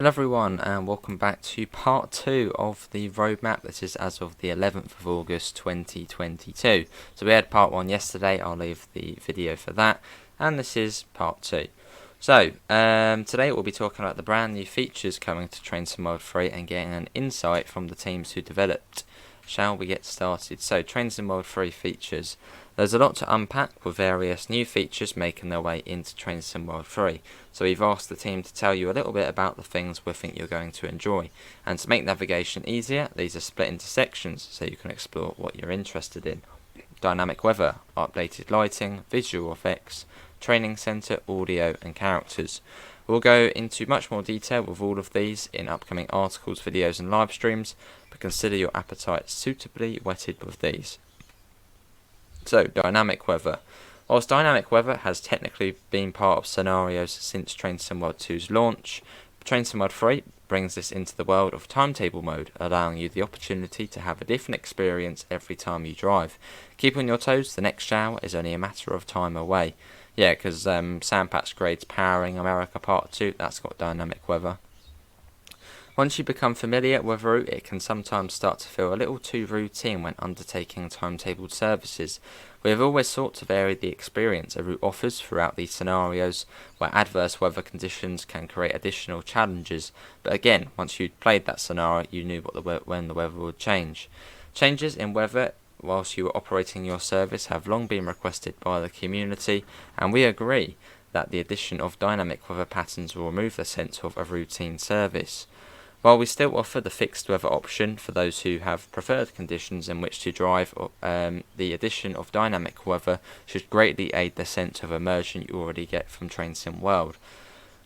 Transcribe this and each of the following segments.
Hello everyone and welcome back to part 2 of the roadmap. This is as of the 11th of August 2022. So we had part 1 yesterday, I'll leave the video for that, and this is part 2. So today we'll be talking about the brand new features coming to Train Sim World 3 and getting an insight from the teams who developed. Shall we get started? So Train Sim World 3 features. There's a lot to unpack with various new features making their way into Train Sim World 3. So we've asked the team to tell you a little bit about the things we think you're going to enjoy. And to make navigation easier, these are split into sections so you can explore what you're interested in. Dynamic weather, updated lighting, visual effects, training centre, audio and characters. We'll go into much more detail with all of these in upcoming articles, videos and live streams, but consider your appetite suitably whetted with these. So, dynamic weather. Whilst dynamic weather has technically been part of scenarios since Train Sim World 2's launch, Train Sim World 3 brings this into the world of timetable mode, allowing you the opportunity to have a different experience every time you drive. Keep on your toes, the next shower is only a matter of time away. Yeah, because Sandpatch Grade's Powering America Part 2, that's got dynamic weather. Once you become familiar with a route, it can sometimes start to feel a little too routine when undertaking timetabled services. We have always sought to vary the experience a route offers throughout these scenarios, where adverse weather conditions can create additional challenges, but again, once you'd played that scenario, you knew when the weather would change. Changes in weather whilst you were operating your service have long been requested by the community, and we agree that the addition of dynamic weather patterns will remove the sense of a routine service. While we still offer the fixed weather option for those who have preferred conditions in which to drive, the addition of dynamic weather should greatly aid the sense of immersion you already get from Train Sim World.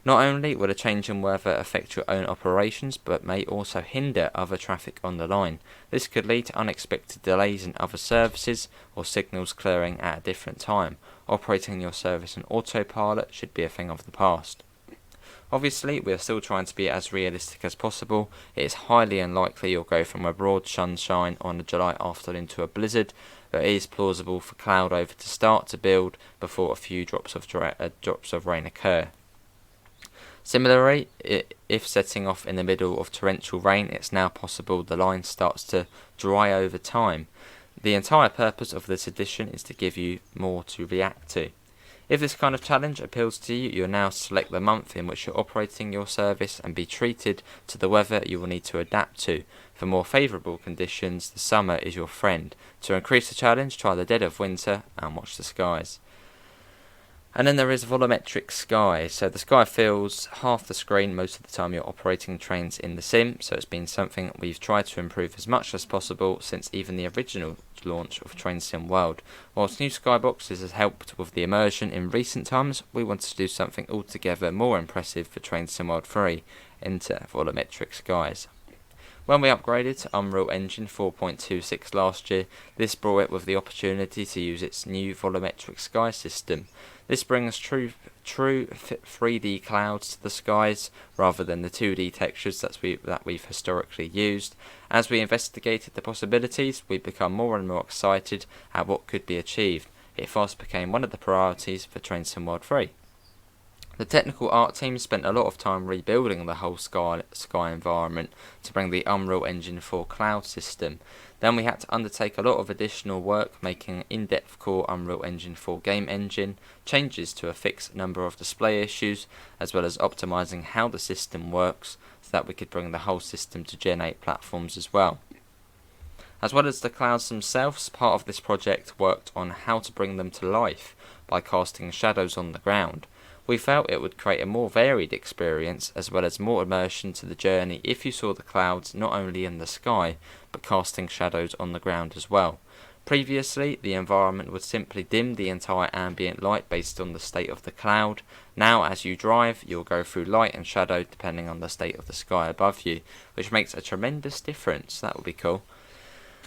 Not only will a change in weather affect your own operations, but may also hinder other traffic on the line. This could lead to unexpected delays in other services or signals clearing at a different time. Operating your service on autopilot should be a thing of the past. Obviously, we are still trying to be as realistic as possible. It is highly unlikely you'll go from a broad sunshine on a July afternoon to a blizzard, but it is plausible for cloud over to start to build before a few drops of rain occur. Similarly, if setting off in the middle of torrential rain, it's now possible the line starts to dry over time. The entire purpose of this edition is to give you more to react to. If this kind of challenge appeals to you, you'll now select the month in which you're operating your service and be treated to the weather you will need to adapt to. For more favourable conditions, the summer is your friend. To increase the challenge, try the dead of winter and watch the skies. And then there is volumetric sky. So the sky fills half the screen most of the time you're operating trains in the sim, so it's been something we've tried to improve as much as possible since even the original launch of Train Sim World. Whilst new skyboxes has helped with the immersion in recent times, we wanted to do something altogether more impressive for Train Sim World 3, enter volumetric skies. When we upgraded to Unreal Engine 4.26 last year, this brought it with the opportunity to use its new volumetric sky system. This brings true 3D clouds to the skies rather than the 2D textures that we've historically used. As we investigated the possibilities, we become more and more excited at what could be achieved. It fast became one of the priorities for Train Sim World 3. The technical art team spent a lot of time rebuilding the whole sky environment to bring the Unreal Engine 4 cloud system. Then we had to undertake a lot of additional work making an in-depth core Unreal Engine 4 game engine, changes to a fixed number of display issues, as well as optimizing how the system works so that we could bring the whole system to Gen 8 platforms as well. As well as the clouds themselves, part of this project worked on how to bring them to life by casting shadows on the ground. We felt it would create a more varied experience as well as more immersion to the journey if you saw the clouds not only in the sky but casting shadows on the ground as well. Previously, the environment would simply dim the entire ambient light based on the state of the cloud. Now as you drive, you'll go through light and shadow depending on the state of the sky above you, which makes a tremendous difference. That would be cool.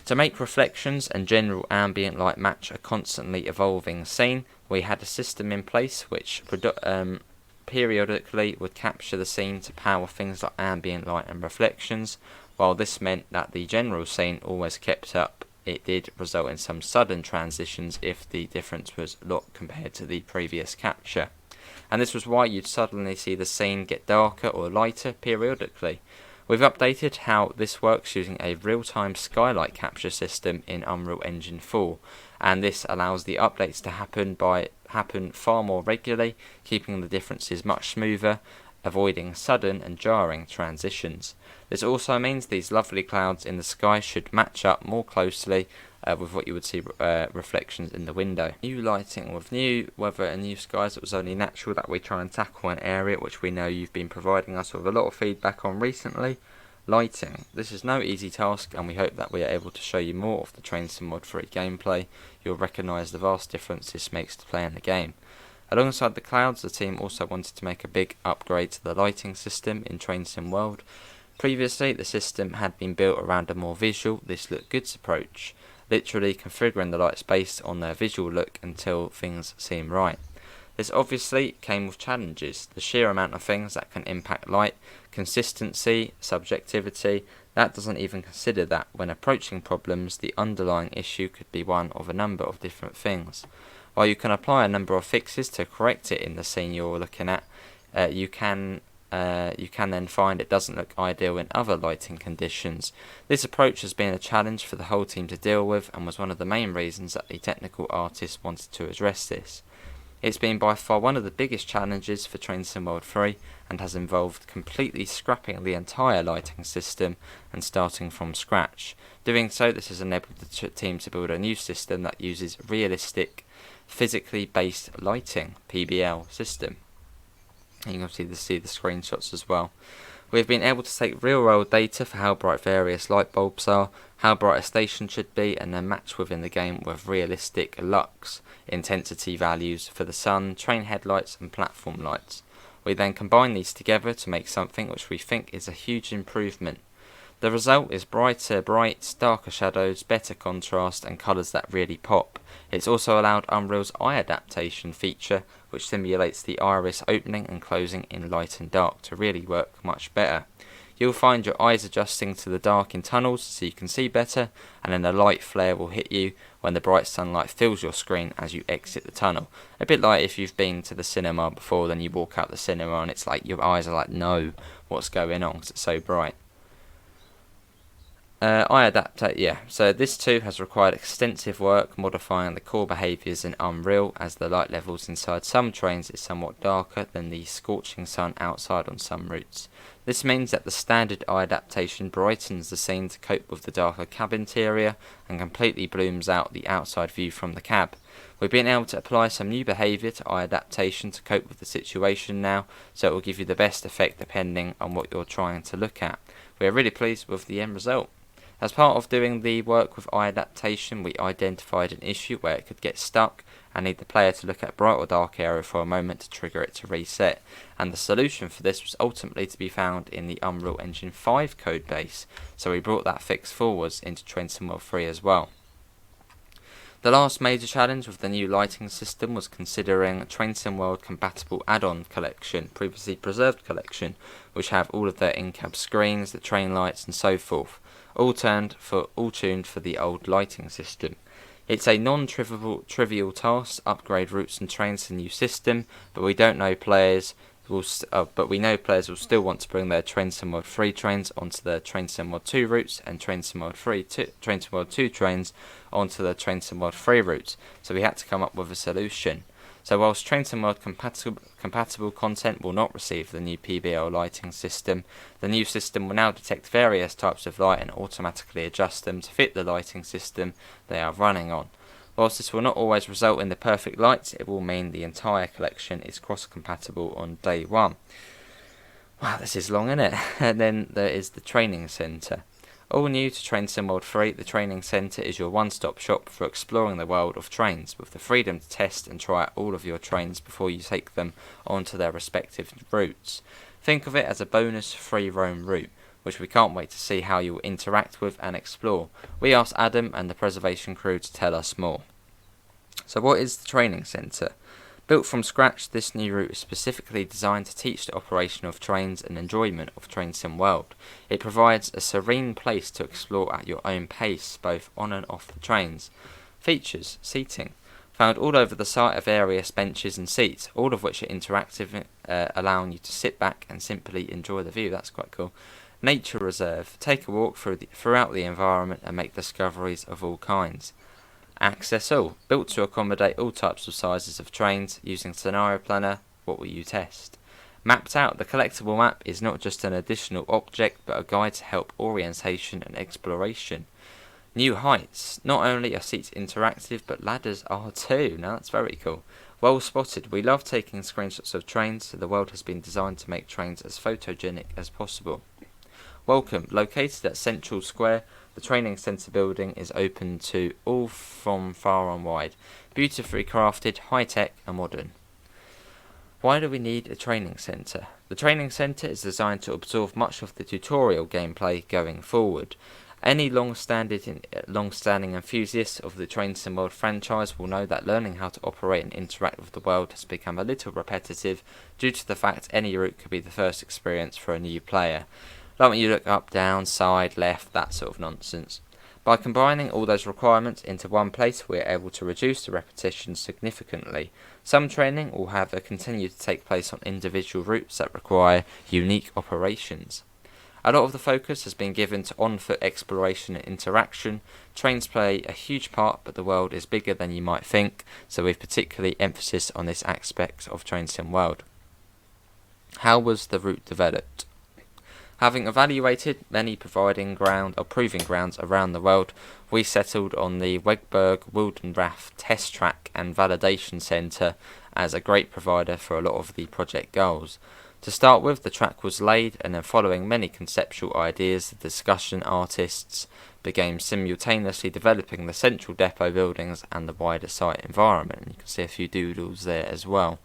To make reflections and general ambient light match a constantly evolving scene, we had a system in place which periodically would capture the scene to power things like ambient light and reflections. While this meant that the general scene always kept up, it did result in some sudden transitions if the difference was a lot compared to the previous capture. and this was why you'd suddenly see the scene get darker or lighter periodically. We've updated how this works using a real-time skylight capture system in Unreal Engine 4, and this allows the updates to happen far more regularly, keeping the differences much smoother, avoiding sudden and jarring transitions. This also means these lovely clouds in the sky should match up more closely with what you would see reflections in the window. New lighting with new weather and new skies, it was only natural that we try and tackle an area which we know you've been providing us with a lot of feedback on recently. Lighting. This is no easy task, and we hope that we are able to show you more of the Train Sim Mod 3 gameplay. You'll recognise the vast difference this makes to play in the game. Alongside the clouds, the team also wanted to make a big upgrade to the lighting system in Train Sim World. Previously, the system had been built around a more visual, this look goods approach, literally configuring the lights based on their visual look until things seem right. This obviously came with challenges, the sheer amount of things that can impact light, consistency, subjectivity. That doesn't even consider that when approaching problems, the underlying issue could be one of a number of different things. While you can apply a number of fixes to correct it in the scene you're looking at, you can then find it doesn't look ideal in other lighting conditions. This approach has been a challenge for the whole team to deal with, and was one of the main reasons that the technical artists wanted to address this. It's been by far one of the biggest challenges for Train Sim World 3, and has involved completely scrapping the entire lighting system and starting from scratch. Doing so, this has enabled the team to build a new system that uses realistic, physically based lighting (PBL) system. And you can see the screenshots as well. We've been able to take real-world data for how bright various light bulbs are, how bright a station should be, and then match within the game with realistic lux intensity values for the sun, train headlights and platform lights. We then combine these together to make something which we think is a huge improvement. The result is brighter brights, darker shadows, better contrast and colours that really pop. It's also allowed Unreal's eye adaptation feature, which simulates the iris opening and closing in light and dark, to really work much better. You'll find your eyes adjusting to the dark in tunnels so you can see better, and then a light flare will hit you when the bright sunlight fills your screen as you exit the tunnel. A bit like if you've been to the cinema before, then you walk out the cinema and it's like your eyes are like, no, what's going on because it's so bright. So this too has required extensive work modifying the core behaviours in Unreal, as the light levels inside some trains is somewhat darker than the scorching sun outside on some routes. This means that the standard eye adaptation brightens the scene to cope with the darker cab interior and completely blooms out the outside view from the cab. We've been able to apply some new behaviour to eye adaptation to cope with the situation now, so it will give you the best effect depending on what you're trying to look at. We are really pleased with the end result. As part of doing the work with eye adaptation, we identified an issue where it could get stuck and need the player to look at a bright or dark area for a moment to trigger it to reset, and the solution for this was ultimately to be found in the Unreal Engine 5 codebase, so we brought that fix forwards into Train Sim World 3 as well. The last major challenge with the new lighting system was considering a Train Sim World compatible add-on collection, previously preserved collection, which have all of their in-cab screens, the train lights and so forth, all tuned for the old lighting system. It's a non-trivial task to upgrade routes and trains to the new system, but we know players will still want to bring their Train Sim World 3 trains onto the Train Sim World 2 routes, and Train Sim World 2 trains onto the Train Sim World 3 routes, so we had to come up with a solution. So whilst Train Sim World compatible content will not receive the new PBL lighting system, the new system will now detect various types of light and automatically adjust them to fit the lighting system they are running on. Whilst this will not always result in the perfect lights, it will mean the entire collection is cross-compatible on day one. Wow, this is long, isn't it? And then there is the training centre. All new to Train Sim World 3, the training centre is your one-stop shop for exploring the world of trains, with the freedom to test and try out all of your trains before you take them onto their respective routes. Think of it as a bonus free roam route, which we can't wait to see how you will interact with and explore. We asked Adam and the preservation crew to tell us more. So what is the training centre? Built from scratch, this new route is specifically designed to teach the operation of trains and enjoyment of Train Sim World. It provides a serene place to explore at your own pace, both on and off the trains. Features: seating. Found all over the site are various benches and seats, all of which are interactive, allowing you to sit back and simply enjoy the view. That's quite cool. Nature reserve. Take a walk throughout the environment and make discoveries of all kinds. Access all. Built to accommodate all types of sizes of trains. Using Scenario Planner, what will you test? Mapped out. The collectible map is not just an additional object, but a guide to help orientation and exploration. New heights. Not only are seats interactive, but ladders are too. Now that's very cool. Well spotted. We love taking screenshots of trains, so the world has been designed to make trains as photogenic as possible. Welcome. Located at Central Square, the training centre building is open to all from far and wide. Beautifully crafted, high-tech and modern. Why do we need a training centre? The training centre is designed to absorb much of the tutorial gameplay going forward. Any long-standing enthusiasts of the Train Sim World franchise will know that learning how to operate and interact with the world has become a little repetitive due to the fact any route could be the first experience for a new player. Like when you look up, down, side, left, that sort of nonsense. By combining all those requirements into one place, we are able to reduce the repetition significantly. Some training will continue to take place on individual routes that require unique operations. A lot of the focus has been given to on-foot exploration and interaction. Trains play a huge part, but the world is bigger than you might think, so we've particularly emphasis on this aspect of Train Sim World. How was the route developed? Having evaluated many proving grounds around the world, we settled on the Wegberg-Wildenrath Test Track and Validation Centre as a great provider for a lot of the project goals. To start with, the track was laid, and then following many conceptual ideas, the discussion artists began simultaneously developing the central depot buildings and the wider site environment. And you can see a few doodles there as well.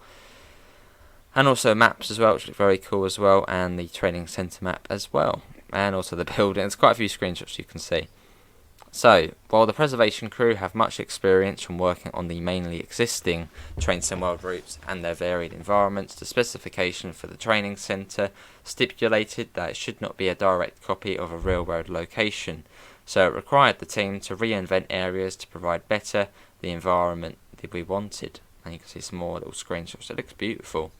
And also maps as well, which look very cool as well, and the training centre map as well. And also the building. There's quite a few screenshots you can see. So, while the preservation crew have much experience from working on the mainly existing Train Sim World routes and their varied environments, the specification for the training centre stipulated that it should not be a direct copy of a real-world location. So it required the team to reinvent areas to provide better the environment that we wanted. And you can see some more little screenshots. It looks beautiful.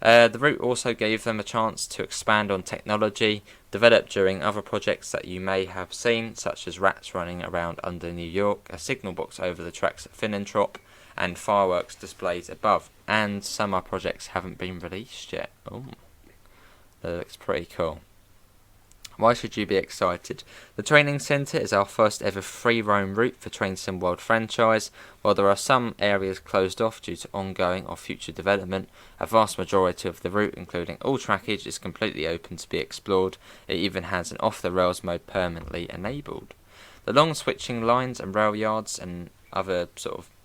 The route also gave them a chance to expand on technology developed during other projects that you may have seen, such as rats running around under New York, a signal box over the tracks at Finnentrop, and fireworks displays above. And some of our projects haven't been released yet. Oh, that looks pretty cool. Why should you be excited? The training centre is our first ever free roam route for Train Sim World franchise. While there are some areas closed off due to ongoing or future development, a vast majority of the route, including all trackage, is completely open to be explored. It even has an off-the-rails mode permanently enabled. The long switching lines and rail yards and other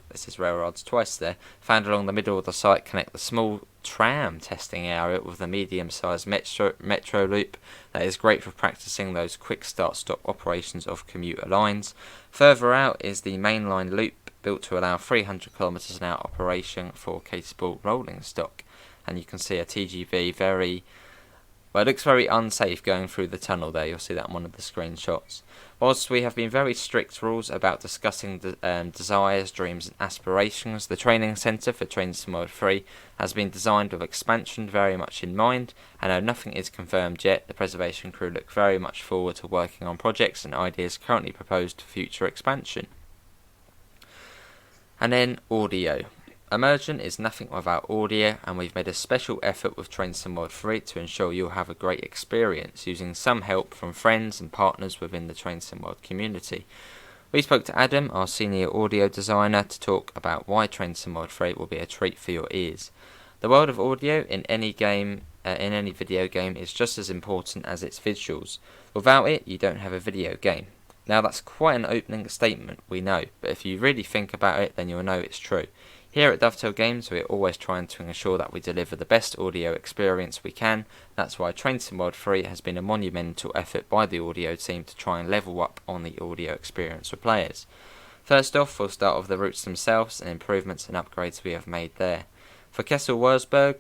this is railroads twice there, found along the middle of the site connect the small tram testing area with the medium-sized metro loop that is great for practicing those quick start-stop operations of commuter lines. Further out is the mainline loop, built to allow 300 km an hour operation for caseable rolling stock. And you can see a TGV it looks very unsafe going through the tunnel there. You'll see that in one of the screenshots. Whilst we have been very strict rules about discussing desires, dreams and aspirations, the training centre for Train Sim World 3 has been designed with expansion very much in mind, and though nothing is confirmed yet, the preservation crew look very much forward to working on projects and ideas currently proposed for future expansion. And then audio. Immersion is nothing without audio, and we've made a special effort with Train Sim World 3 to ensure you'll have a great experience, using some help from friends and partners within the Train Sim World community. We spoke to Adam, our senior audio designer, to talk about why Train Sim World 3 will be a treat for your ears. The world of audio in any video game is just as important as its visuals. Without it, you don't have a video game. Now that's quite an opening statement, we know, but if you really think about it, then you'll know it's true. Here at Dovetail Games, we're always trying to ensure that we deliver the best audio experience we can. That's why Train Sim World 3 has been a monumental effort by the audio team to try and level up on the audio experience for players. First off, we'll start with the routes themselves and improvements and upgrades we have made there. For Kessel-Wurzburg,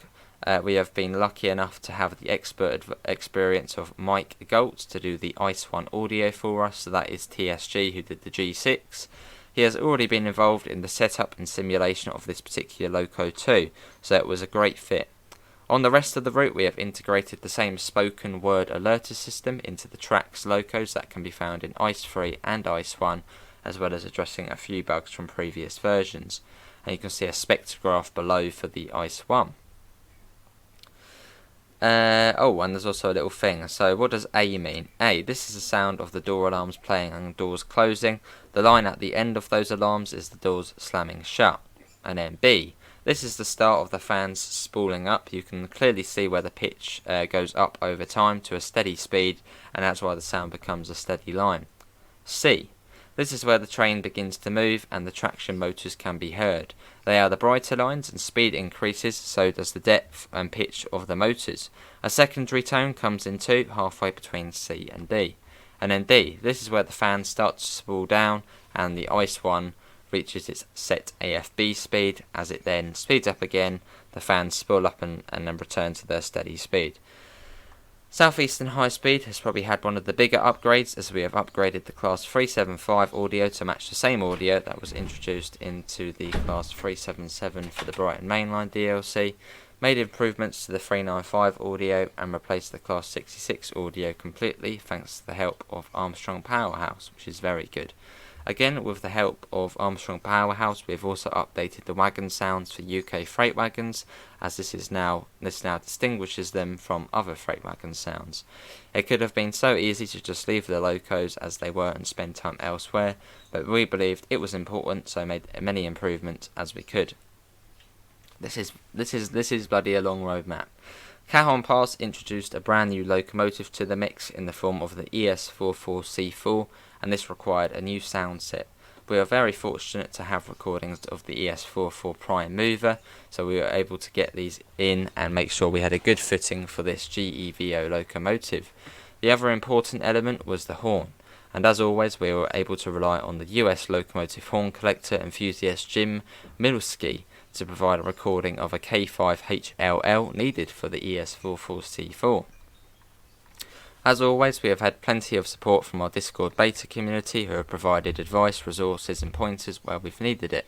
we have been lucky enough to have the expert experience of Mike Galt to do the Ice 1 audio for us, so that is TSG who did the G6. He has already been involved in the setup and simulation of this particular loco too, so it was a great fit. On the rest of the route, we have integrated the same spoken word alerter system into the tracks locos that can be found in Ice 3 and Ice 1, as well as addressing a few bugs from previous versions. And you can see a spectrograph below for the Ice 1. And there's also a little thing. So what does A mean? A, this is the sound of the door alarms playing and doors closing. The line at the end of those alarms is the doors slamming shut. And then B, this is the start of the fans spooling up. You can clearly see where the pitch goes up over time to a steady speed, and that's why the sound becomes a steady line. C, this is where the train begins to move and the traction motors can be heard. They are the brighter lines, and speed increases, so does the depth and pitch of the motors. A secondary tone comes in too, halfway between C and D. And then D, this is where the fans start to spool down and the Ice 1 reaches its set AFB speed. As it then speeds up again, the fans spool up and then return to their steady speed. Southeastern High Speed has probably had one of the bigger upgrades, as we have upgraded the Class 375 audio to match the same audio that was introduced into the Class 377 for the Brighton Mainline DLC, made improvements to the 395 audio and replaced the Class 66 audio completely thanks to the help of Armstrong Powerhouse, which is very good. Again, with the help of Armstrong Powerhouse, we have also updated the wagon sounds for UK freight wagons, as this now distinguishes them from other freight wagon sounds. It could have been so easy to just leave the locos as they were and spend time elsewhere, but we believed it was important, so made many improvements as we could. This is bloody a long roadmap. Cajon Pass introduced a brand new locomotive to the mix in the form of the ES44C4, and this required a new sound set. We are very fortunate to have recordings of the ES44 Prime mover, so we were able to get these in and make sure we had a good fitting for this GEVO locomotive. The other important element was the horn, and as always we were able to rely on the US locomotive horn collector enthusiast Jim Milski to provide a recording of a K5HLL needed for the ES44C4. As always, we have had plenty of support from our Discord beta community, who have provided advice, resources and pointers where we've needed it.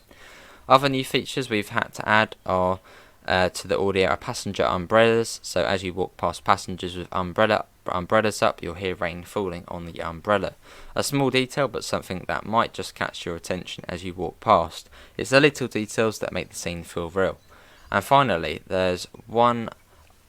Other new features we've had to add are to the audio are passenger umbrellas, so as you walk past passengers with umbrellas up, you'll hear rain falling on the umbrella. A small detail, but something that might just catch your attention as you walk past. It's the little details that make the scene feel real. And finally, there's one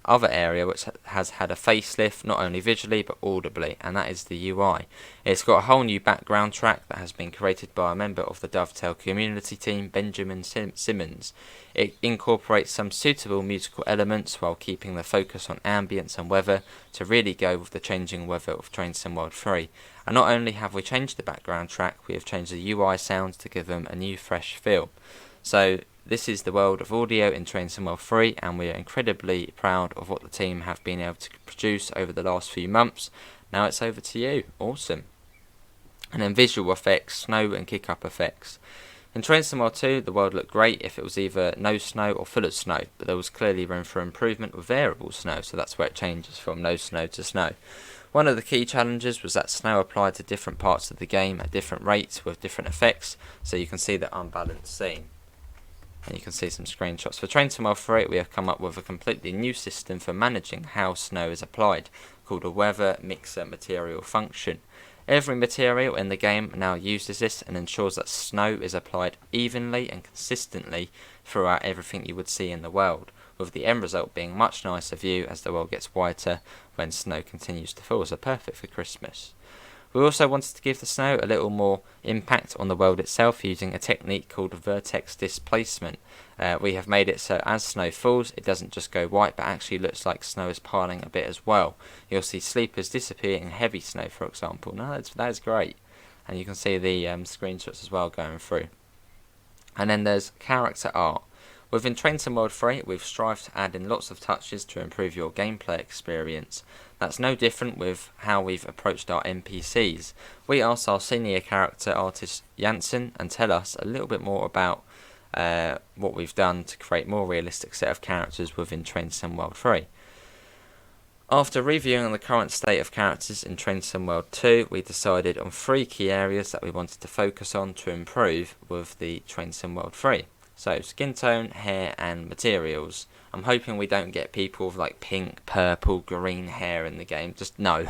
other area which has had a facelift, not only visually but audibly, and that is the UI. It's got a whole new background track that has been created by a member of the Dovetail community team, Benjamin Simmons. It incorporates some suitable musical elements while keeping the focus on ambience and weather to really go with the changing weather of Train Sim World 3. And not only have we changed the background track, we have changed the UI sounds to give them a new fresh feel. So this is the world of audio in Train Sim World 3, and we are incredibly proud of what the team have been able to produce over the last few months. Now it's over to you. Awesome. And then visual effects, snow and kick-up effects. In Train Sim World 2, the world looked great if it was either no snow or full of snow, but there was clearly room for improvement with variable snow, so that's where it changes from no snow to snow. One of the key challenges was that snow applied to different parts of the game at different rates with different effects, so you can see the unbalanced scene. And you can see some screenshots. For Train Sim World 3, we have come up with a completely new system for managing how snow is applied, called a Weather Mixer Material function. Every material in the game now uses this and ensures that snow is applied evenly and consistently throughout everything you would see in the world, with the end result being a much nicer view as the world gets whiter when snow continues to fall, so perfect for Christmas. We also wanted to give the snow a little more impact on the world itself using a technique called vertex displacement. We have made it so as snow falls, it doesn't just go white, but actually looks like snow is piling a bit as well. You'll see sleepers disappear in heavy snow, for example. Now that is great. And you can see the screenshots as well going through. And then there's character art. Within Train Sim World 3, we've strived to add in lots of touches to improve your gameplay experience. That's no different with how we've approached our NPCs. We asked our senior character artist Janssen and tell us a little bit more about what we've done to create a more realistic set of characters within Train Sim World 3. After reviewing the current state of characters in Train Sim World 2, we decided on 3 key areas that we wanted to focus on to improve with the Train Sim World 3. So, skin tone, hair and materials. I'm hoping we don't get people with like pink, purple, green hair in the game, just no.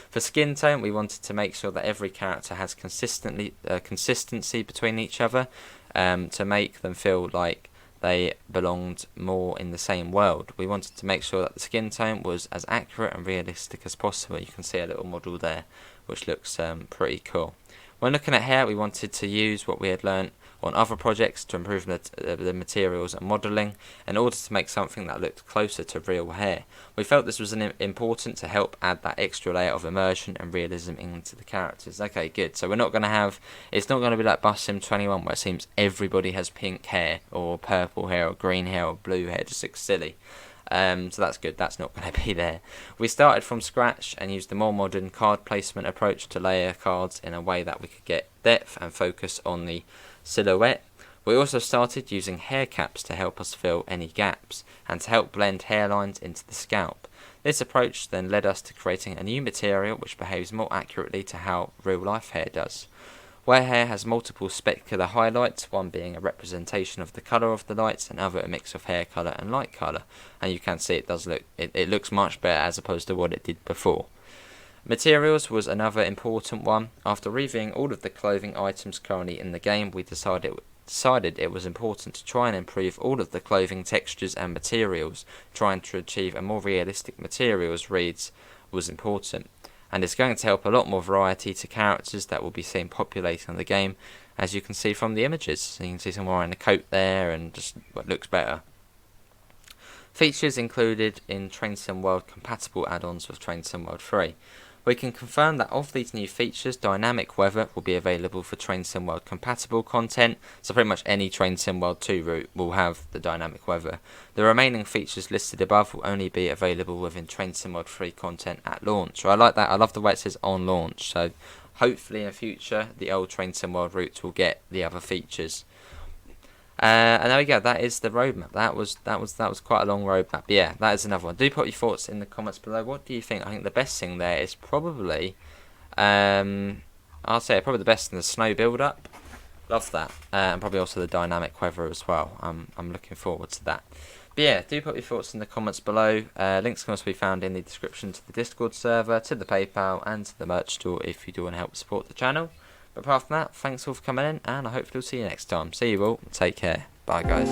For skin tone, we wanted to make sure that every character has consistency between each other, to make them feel like they belonged more in the same world. We wanted to make sure that the skin tone was as accurate and realistic as possible. You can see a little model there, which looks pretty cool. When looking at hair, we wanted to use what we had learnt on other projects to improve the materials and modelling in order to make something that looked closer to real hair. We felt this was important to help add that extra layer of immersion and realism into the characters. Okay, good. So we're not going to have, it's not going to be like Bus Sim 21 where it seems everybody has pink hair or purple hair or green hair or blue hair. It just looks silly. So that's good, that's not going to be there. We started from scratch and used the more modern card placement approach to layer cards in a way that we could get depth and focus on the silhouette. We also started using hair caps to help us fill any gaps and to help blend hairlines into the scalp. This approach then led us to creating a new material which behaves more accurately to how real life hair does. Where hair has multiple specular highlights, one being a representation of the colour of the lights and other a mix of hair colour and light colour, and you can see it looks much better as opposed to what it did before. Materials was another important one. After reviewing all of the clothing items currently in the game, we decided it was important to try and improve all of the clothing textures and materials. Trying to achieve a more realistic materials reads was important, and it's going to help a lot more variety to characters that will be seen populating the game, as you can see from the images. So you can see someone wearing a coat there and just what looks better. Features included in Train Sim World compatible add-ons with Train Sim World 3. We can confirm that of these new features, dynamic weather will be available for Train Sim World compatible content, so pretty much any Train Sim World 2 route will have the dynamic weather. The remaining features listed above will only be available within Train Sim World 3 content at launch. So I like that, I love the way it says on launch, so hopefully in the future the old Train Sim World routes will get the other features. And there we go. That is the roadmap. That was quite a long roadmap. But yeah, that is another one. Do put your thoughts in the comments below. What do you think? I think the best thing there is probably, I'll say probably the best in the snow build-up. Love that, and probably also the dynamic weather as well. I'm looking forward to that. But yeah, do put your thoughts in the comments below. Links can also be found in the description to the Discord server, to the PayPal, and to the merch store if you do want to help support the channel. But apart from that, thanks all for coming in, and I hope to see you next time. See you all. Take care. Bye, guys.